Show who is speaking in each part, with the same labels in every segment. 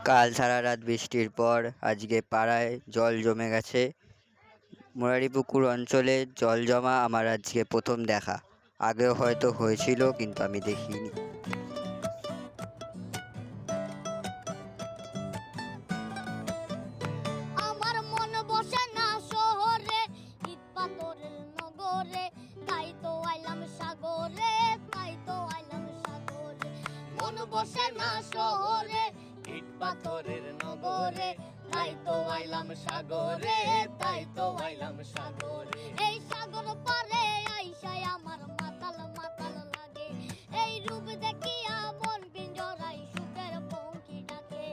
Speaker 1: কাল সারা রাত বৃষ্টির পর আজকে পাড়ায় জল জমে গেছে। মুরারিপুকুর অঞ্চলে জল জমা আমার আজকে প্রথম দেখা। আগেও হয়তো হয়েছিল, কিন্তু আমি দেখিনি।
Speaker 2: আমার মন বসে না শহরে, ইট পাথরের নগরে, তাই তো আইলাম সাগরে, তাই তো আইলাম সাগরে। মন বসে না শহরে, ইট পাথরের নগরে, তাই তো আইলাম সাগরে, তাই তো আইলাম সাগরে। এই সাগর পারে আইসায় আমার মাতাল মাতাল লাগে, এই রূপ দেখিয়া মন পিঞ্জরায় সুখের পঙ্কি ডাকে।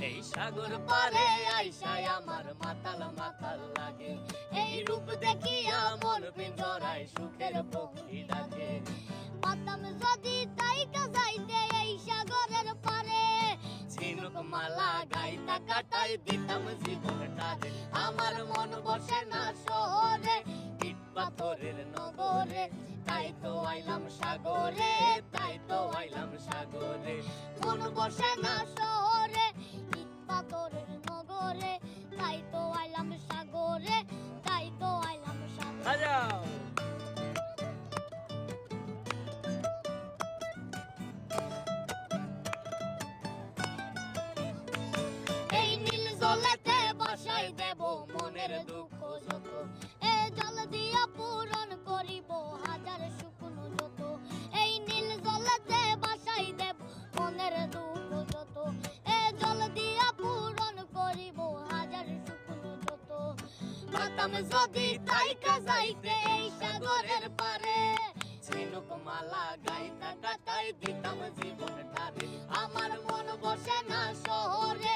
Speaker 2: এই সাগর পারে আইসায় আমার মাতাল মাতাল লাগে, এই রূপ দেখিয়া মন পিঞ্জরায় সুখের পঙ্কি ডাকে। পাতাম যদি তাইকা যাইতে এই সাগরের পারে, ঝিনুক মালা গাইতা কাটাই দিতাম জীবনটারে। আমার মন বসে না শহরে, ইট পাথরের নগরে, তাই তো আইলাম সাগরে, তাই তো আইলাম সাগরে। মন বসে না শহরে, ইট পাথরের নগরে, তাই তো আইলাম সাগরে, তাই তো আইলাম সাগরে। এই নীল জলেতে বাসাই দেব মনের দুঃখ যত, এ জল দিয়া পূরণ করিব হাজার শুকনো যত। এই নীল জলেতে বাসাই দেব মনের দুঃখ যত, এ জল দিয়া পূরণ করিব হাজার শুকনো যত। পাতাম যদি তাইকা যাইতে এই সাগরের পারে, ঝিনুক মালা গাইতা কাটাই দিতাম জীবনটারে। আমার মন বসে না শহরে,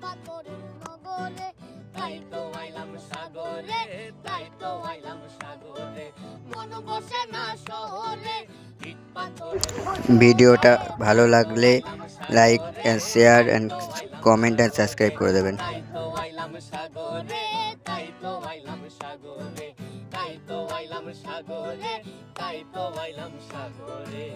Speaker 2: পাথরের নগরে, তাই তো আইলাম সাগরে, তাই তো আইলাম সাগরে। মন বসে না শহরে, ইট পাথরের।
Speaker 1: ভিডিওটা ভালো লাগলে like and share and comment and subscribe করে দেবেন।
Speaker 2: তাই তো আইলাম সাগরে, তাই তো আইলাম সাগরে, তাই তো আইলাম সাগরে, তাই তো আইলাম সাগরে।